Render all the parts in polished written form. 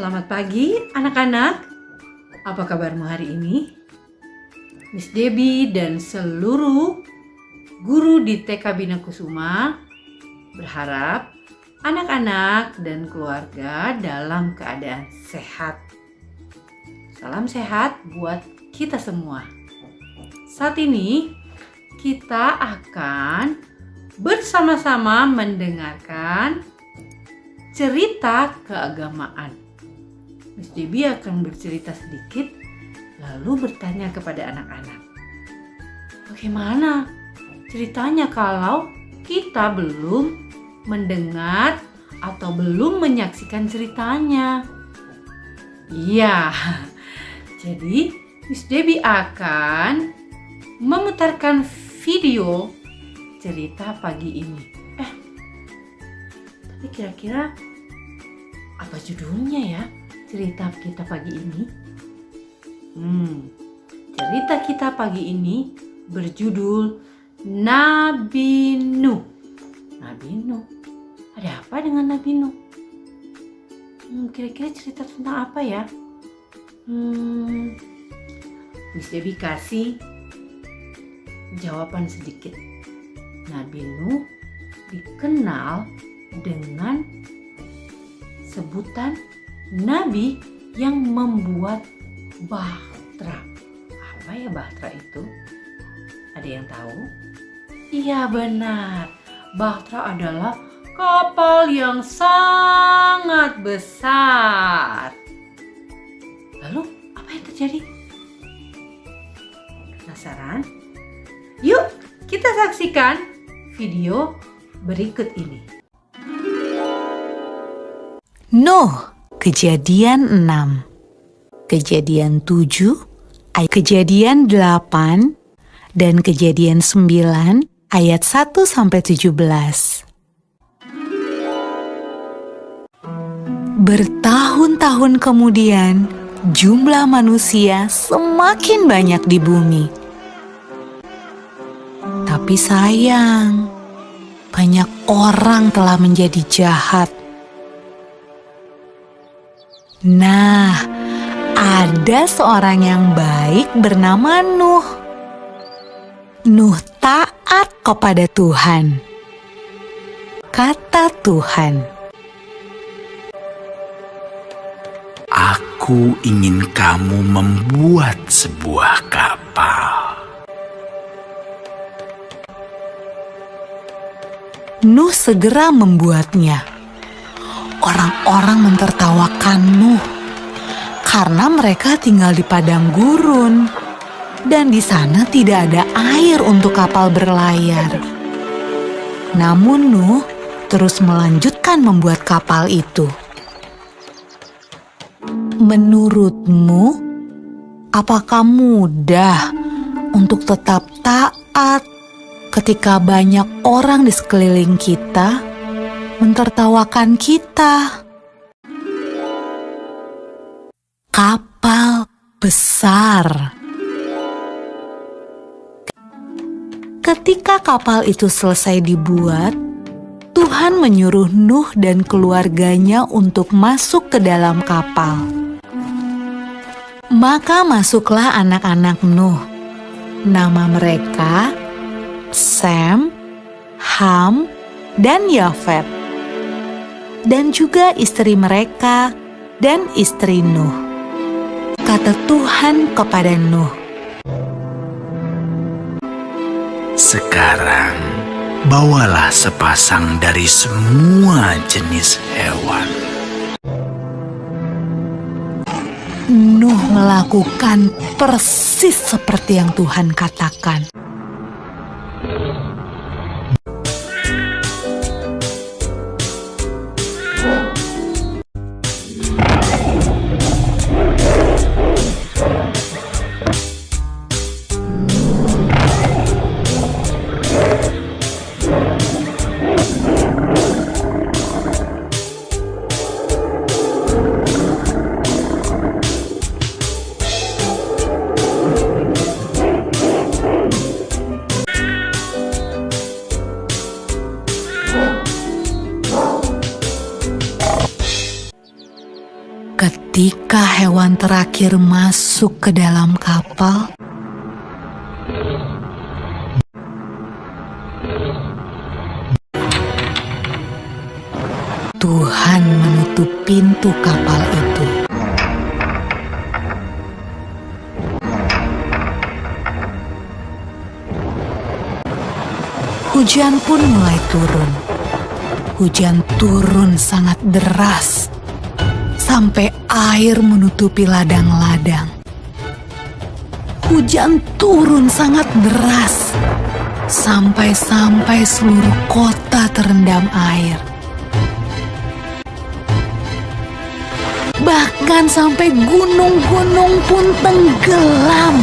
Selamat pagi anak-anak. Apa kabarmu hari ini? Miss Debbie dan seluruh guru di TK Bina Kusuma berharap anak-anak dan keluarga dalam keadaan sehat. Salam sehat buat kita semua. Saat ini kita akan bersama-sama mendengarkan cerita keagamaan. Miss Debbie akan bercerita sedikit, lalu bertanya kepada anak-anak. Bagaimana ceritanya kalau kita belum mendengar atau belum menyaksikan ceritanya? Iya, jadi Miss Debbie akan memutarkan video cerita pagi ini. Tapi kira-kira apa judulnya ya cerita kita pagi ini? Cerita kita pagi ini berjudul Nabi Nuh. Nabi Nuh. Ada apa dengan Nabi Nuh? Kira-kira cerita tentang apa ya? Miss Debbie kasih jawaban sedikit. Nabi Nuh dikenal dengan sebutan nabi yang membuat bahtera. Apa ya bahtera itu? Ada yang tahu? Iya benar. Bahtera adalah kapal yang sangat besar. Lalu apa yang terjadi? Penasaran? Yuk kita saksikan video berikut ini. Nuh, Kejadian 6, Kejadian 7, Kejadian 8, dan Kejadian 9 ayat 1-17. Bertahun-tahun kemudian, jumlah manusia semakin banyak di bumi. Tapi sayang, banyak orang telah menjadi jahat. Nah, ada seorang yang baik bernama Nuh. Nuh taat kepada Tuhan. Kata Tuhan, "Aku ingin kamu membuat sebuah kapal." Nuh segera membuatnya. Orang-orang mentertawakan Nuh karena mereka tinggal di padang gurun dan di sana tidak ada air untuk kapal berlayar. Namun Nuh terus melanjutkan membuat kapal itu. Menurutmu, apakah mudah untuk tetap taat ketika banyak orang di sekeliling kita mentertawakan kita? Kapal besar. Ketika kapal itu selesai dibuat, Tuhan menyuruh Nuh dan keluarganya untuk masuk ke dalam kapal. Maka masuklah anak-anak Nuh. Nama mereka Sem, Ham, dan Yafet. Dan juga istri mereka dan istri Nuh. Kata Tuhan kepada Nuh, "Sekarang bawalah sepasang dari semua jenis hewan." Nuh melakukan persis seperti yang Tuhan katakan. Ketika hewan terakhir masuk ke dalam kapal, Tuhan menutup pintu kapal itu. Hujan pun mulai turun. Hujan turun sangat deras, sampai air menutupi ladang-ladang. Hujan turun sangat deras, sampai seluruh kota terendam air. Bahkan sampai gunung-gunung pun tenggelam.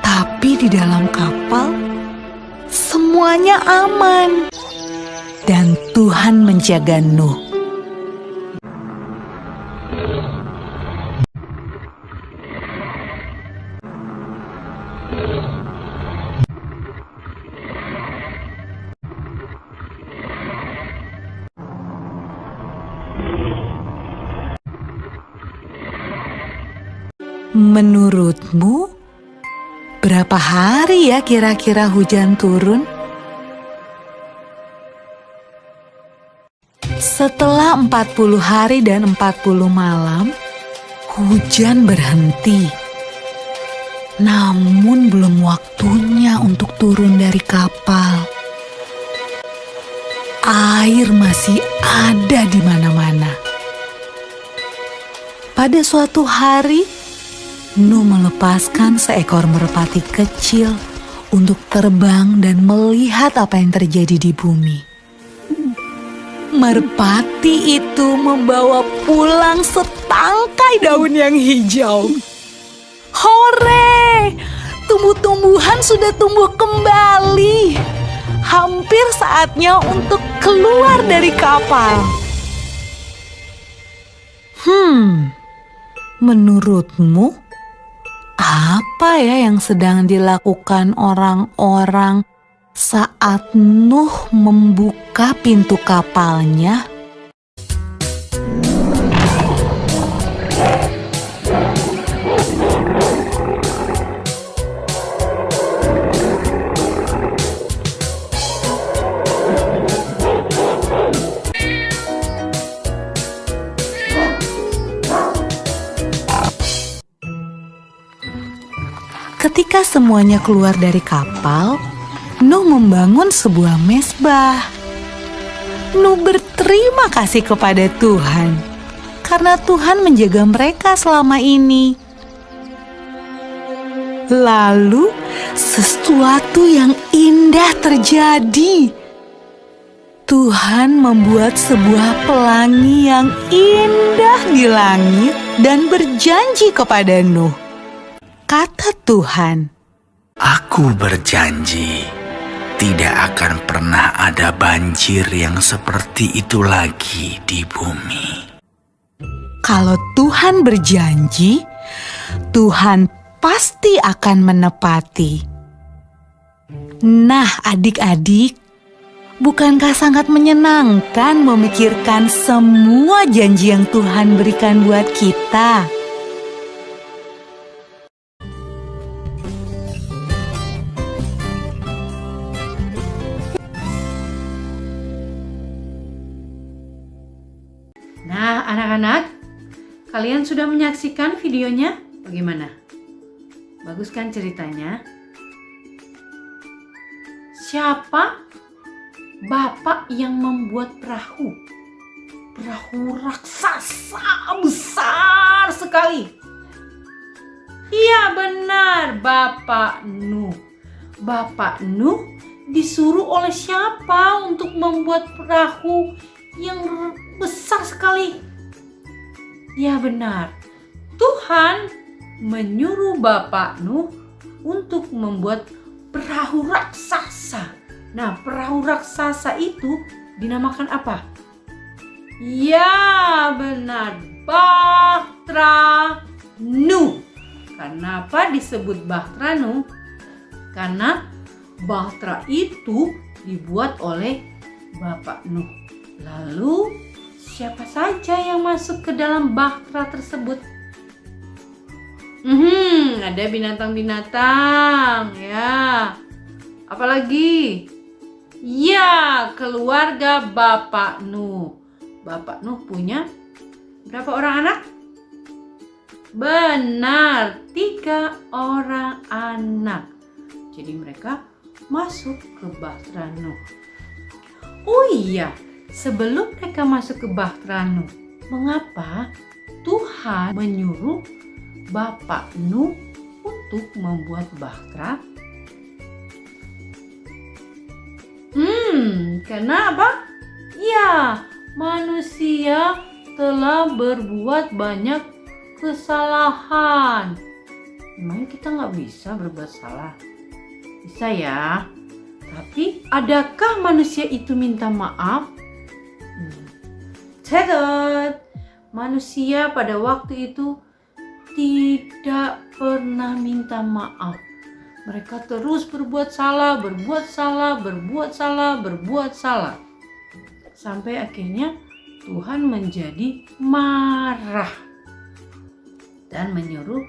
Tapi di dalam kapal, semuanya aman. Dan Tuhan menjaga Nuh. Menurutmu, berapa hari ya kira-kira hujan turun? Setelah 40 hari dan 40 malam, hujan berhenti. Namun belum waktunya untuk turun dari kapal. Air masih ada di mana-mana. Pada suatu hari, Nuh melepaskan seekor merpati kecil untuk terbang dan melihat apa yang terjadi di bumi. Merpati itu membawa pulang setangkai daun yang hijau. Hore! Tumbuh-tumbuhan sudah tumbuh kembali. Hampir saatnya untuk keluar dari kapal. Menurutmu, apa ya yang sedang dilakukan orang-orang saat Nuh membuka pintu kapalnya? Ketika semuanya keluar dari kapal, Nuh membangun sebuah mezbah. Nuh berterima kasih kepada Tuhan karena Tuhan menjaga mereka selama ini. Lalu sesuatu yang indah terjadi. Tuhan membuat sebuah pelangi yang indah di langit dan berjanji kepada Nuh. Kata Tuhan, Aku berjanji, tidak akan pernah ada banjir yang seperti itu lagi di bumi. kalau Tuhan berjanji, Tuhan pasti akan menepati. Nah, adik-adik, bukankah sangat menyenangkan memikirkan semua janji yang Tuhan berikan buat kita? Nah, anak-anak, kalian sudah menyaksikan videonya? Bagaimana? Bagus kan ceritanya? Siapa bapak yang membuat perahu? Perahu raksasa besar sekali. Iya benar, Bapak Nuh. Bapak Nuh disuruh oleh siapa untuk membuat perahu yang besar sekali? Ya benar, Tuhan menyuruh Bapak Nuh untuk membuat perahu raksasa. Nah, perahu raksasa itu dinamakan apa? Ya benar, Bahtera Nuh. Kenapa disebut Bahtera Nuh? Karena Bahtera itu dibuat oleh Bapak Nuh. Lalu siapa saja yang masuk ke dalam Bahtera tersebut? Ada binatang-binatang ya. Apalagi? Ya, keluarga Bapak Nuh. Bapak Nuh punya berapa orang anak? Benar, 3 orang anak. Jadi mereka masuk ke Bahtera Nuh. Oh iya, sebelum mereka masuk ke Bahtera Nuh, mengapa Tuhan menyuruh Bapak Nuh untuk membuat Bahtera? Kenapa? Ya, manusia telah berbuat banyak kesalahan. Memang kita nggak bisa berbuat salah? Bisa ya. Tapi adakah manusia itu minta maaf? Tidak. Manusia pada waktu itu tidak pernah minta maaf. Mereka terus berbuat salah, berbuat salah, berbuat salah, berbuat salah. Sampai akhirnya Tuhan menjadi marah dan menyuruh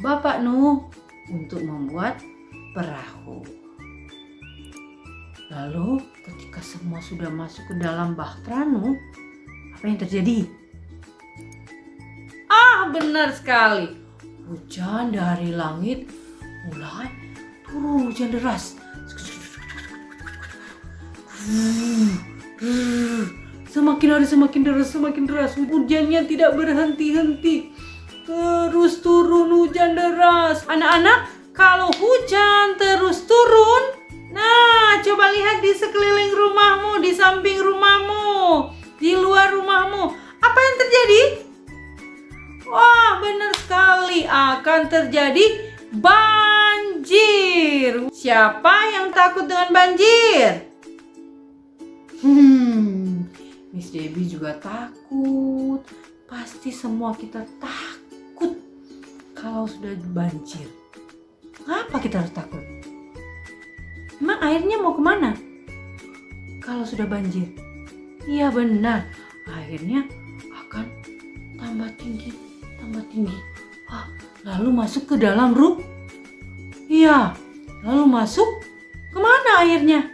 Bapak Nuh untuk membuat perahu. Lalu ketika semua sudah masuk ke dalam Bahtera Nuh, apa yang terjadi? Benar sekali. Hujan dari langit mulai turun, hujan deras. Semakin hari semakin deras. Hujannya tidak berhenti-henti. Terus turun hujan deras. Anak-anak, kalau hujan terus turun, nah coba lihat di sekeliling rumahmu, di samping rumahmu, di luar rumahmu. Apa yang terjadi? Wah, benar sekali, akan terjadi banjir. Siapa yang takut dengan banjir? Miss Debbie juga takut. Pasti semua kita takut kalau sudah banjir. Kenapa kita harus takut? Emang airnya mau kemana kalau sudah banjir? Iya benar, airnya akan tambah tinggi. Lalu masuk ke dalam rumah. Iya, lalu masuk kemana airnya?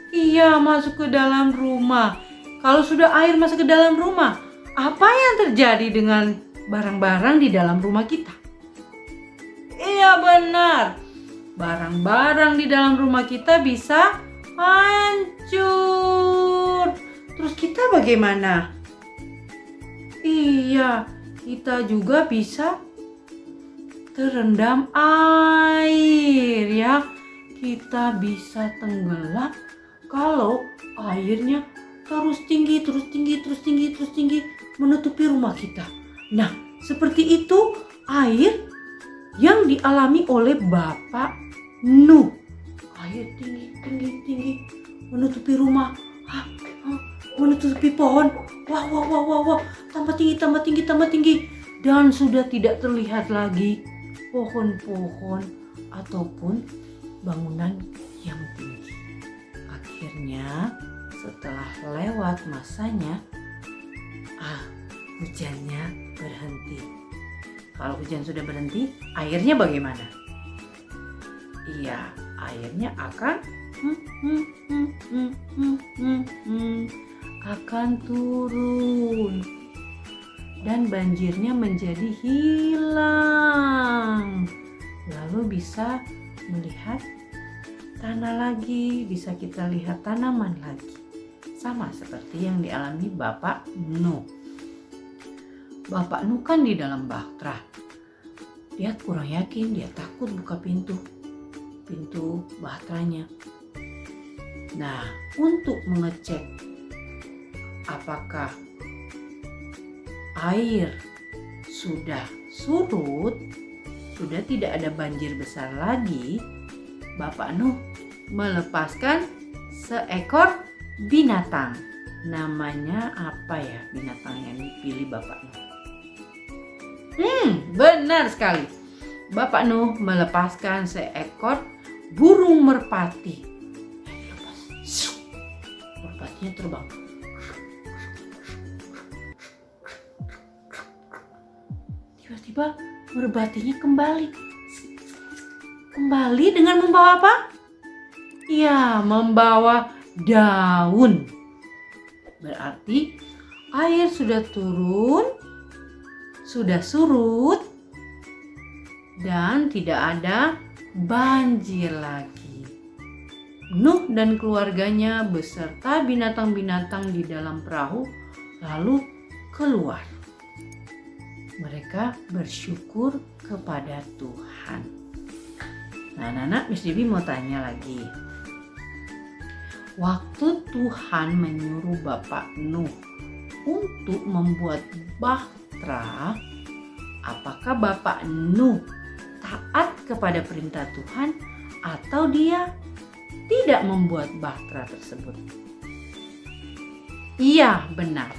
Iya, masuk ke dalam rumah. Kalau sudah air masuk ke dalam rumah, apa yang terjadi dengan barang-barang di dalam rumah kita? Iya benar, barang-barang di dalam rumah kita bisa hancur. Terus kita bagaimana? Iya, kita juga bisa terendam air ya. Kita bisa tenggelam kalau airnya terus tinggi menutupi rumah kita. Nah, seperti itu air yang dialami oleh Bapak Nuh. Air tinggi menutupi rumah, menutupi pohon. Wah, tambah tinggi. Dan sudah tidak terlihat lagi pohon-pohon ataupun bangunan yang tinggi. Akhirnya setelah lewat masanya, hujannya berhenti. Kalau hujan sudah berhenti, airnya bagaimana? Iya, airnya akan turun. Dan banjirnya menjadi hilang. Lalu bisa melihat tanah lagi, bisa kita lihat tanaman lagi. Sama seperti yang dialami Bapak Nuh. Bapak Nuh kan di dalam bahtera. Dia kurang yakin, dia takut buka pintu bahteranya. Nah, untuk mengecek apakah air sudah surut, sudah tidak ada banjir besar lagi, Bapak Nuh melepaskan seekor binatang. Namanya apa ya binatang yang dipilih Bapak Nuh? Benar sekali. Bapak Nuh melepaskan seekor burung merpati. Dilepas. Merpatinya terbang. Tiba-tiba merpatinya kembali dengan membawa apa? Ya, membawa daun. Berarti air sudah turun, sudah surut, dan tidak ada banjir lagi. Nuh dan keluarganya beserta binatang-binatang di dalam perahu lalu keluar. Mereka bersyukur kepada Tuhan. Nah, anak-anak, Miss Debbie mau tanya lagi. Waktu Tuhan menyuruh Bapak Nuh untuk membuat bahtera, apakah Bapak Nuh taat kepada perintah Tuhan atau dia tidak membuat bahtera tersebut? Iya, benar.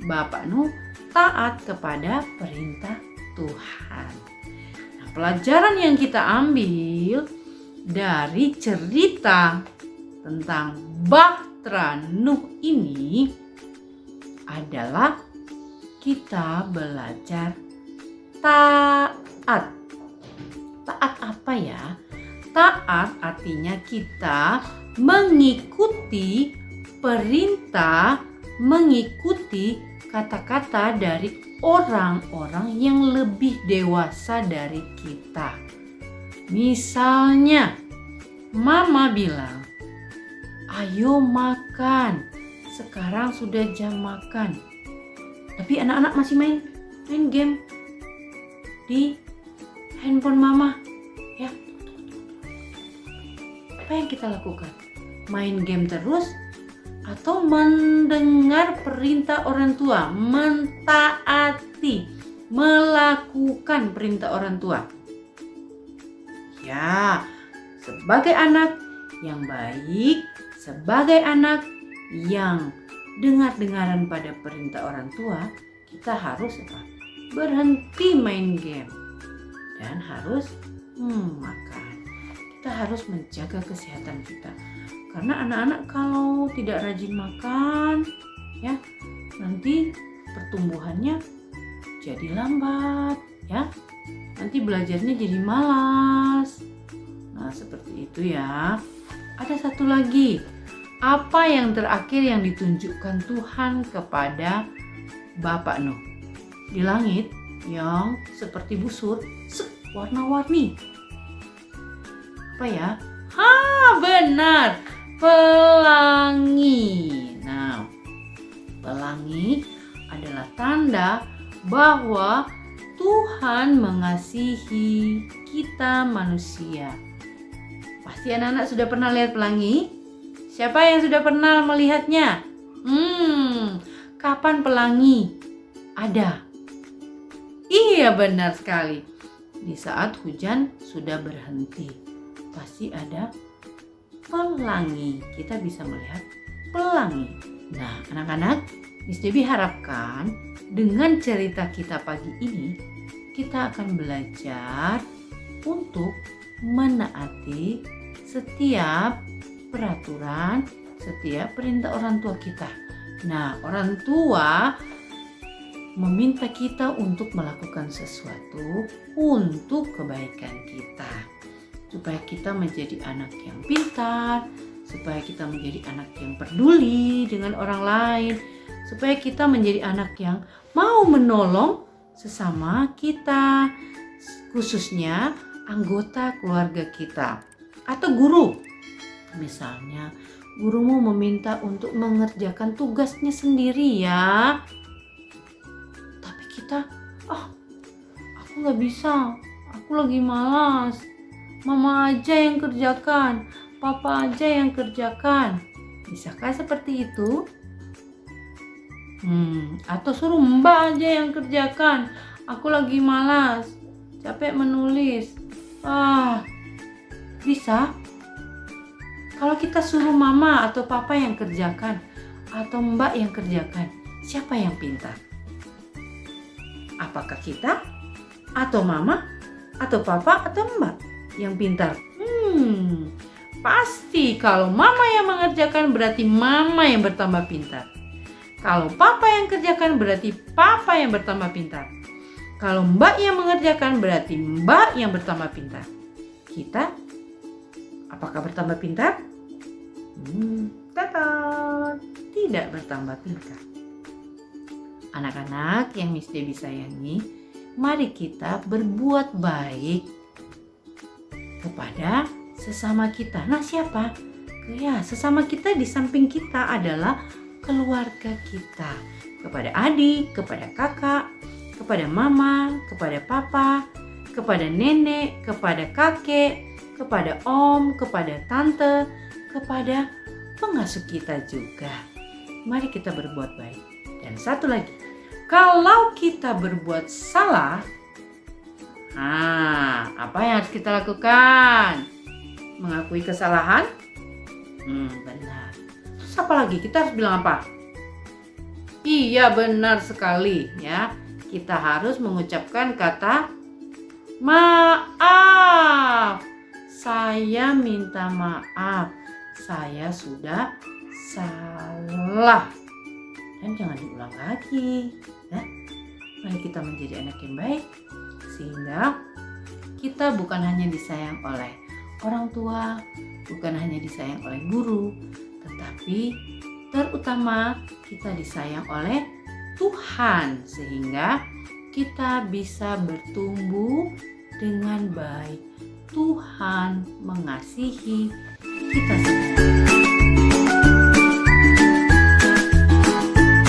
Bapak Nuh taat kepada perintah Tuhan. Nah, pelajaran yang kita ambil dari cerita tentang bahtera Nuh ini adalah kita belajar taat. Taat apa ya? Taat artinya kita mengikuti perintah, mengikuti kata-kata dari orang-orang yang lebih dewasa dari kita. Misalnya, Mama bilang, "Ayo makan, sekarang sudah jam makan." Tapi anak-anak masih main game di handphone Mama. Ya, apa yang kita lakukan? Main game terus atau mendengar perintah orang tua, mentaati, melakukan perintah orang tua? Ya, sebagai anak yang baik, sebagai anak yang dengar-dengaran pada perintah orang tua, kita harus berhenti main game dan harus makan. Kita harus menjaga kesehatan kita. Karena anak-anak kalau tidak rajin makan, ya, nanti pertumbuhannya jadi lambat, ya. Nanti belajarnya jadi malas. Nah, seperti itu ya. Ada satu lagi. Apa yang terakhir yang ditunjukkan Tuhan kepada Bapak Nuh? Di langit yang seperti busur, warna-warni. Apa ya? Benar. Pelangi. Nah, pelangi adalah tanda bahwa Tuhan mengasihi kita manusia. Pasti anak-anak sudah pernah lihat pelangi? Siapa yang sudah pernah melihatnya? Kapan pelangi ada? Iya, benar sekali. Di saat hujan sudah berhenti, pasti ada pelangi. Kita bisa melihat pelangi. Nah, anak-anak, Miss Debbie harapkan dengan cerita kita pagi ini, kita akan belajar untuk menaati setiap peraturan, setiap perintah orang tua kita. Nah, orang tua meminta kita untuk melakukan sesuatu untuk kebaikan kita. Supaya kita menjadi anak yang pintar, supaya kita menjadi anak yang peduli dengan orang lain, supaya kita menjadi anak yang mau menolong sesama kita, khususnya anggota keluarga kita atau guru. Misalnya, gurumu meminta untuk mengerjakan tugasnya sendiri ya. Tapi kita, aku gak bisa, aku lagi malas. Mama aja yang kerjakan, papa aja yang kerjakan. Bisakah seperti itu? Atau suruh mbak aja yang kerjakan. Aku lagi malas, capek menulis. Bisa? Kalau kita suruh mama atau papa yang kerjakan, atau mbak yang kerjakan, siapa yang pintar? Apakah kita? Atau mama? Atau papa atau mbak yang pintar? Pasti kalau mama yang mengerjakan berarti mama yang bertambah pintar. Kalau papa yang kerjakan berarti papa yang bertambah pintar. Kalau mbak yang mengerjakan berarti mbak yang bertambah pintar. Kita apakah bertambah pintar? Tidak bertambah pintar. Anak-anak yang Miss Debbie sayangi, mari kita berbuat baik kepada sesama kita. Nah, siapa? Ya, sesama kita di samping kita adalah keluarga kita. Kepada adik, kepada kakak, kepada mama, kepada papa, kepada nenek, kepada kakek, kepada om, kepada tante, kepada pengasuh kita juga. Mari kita berbuat baik. Dan satu lagi, kalau kita berbuat salah, apa yang harus kita lakukan? Mengakui kesalahan? Benar. Terus apa lagi? Kita harus bilang apa? Iya, benar sekali ya. Kita harus mengucapkan kata maaf. Saya minta maaf. Saya sudah salah. Dan jangan diulang lagi ya. Mari kita menjadi anak yang baik sehingga kita bukan hanya disayang oleh orang tua, bukan hanya disayang oleh guru, tetapi terutama kita disayang oleh Tuhan sehingga kita bisa bertumbuh dengan baik. Tuhan mengasihi kita semua.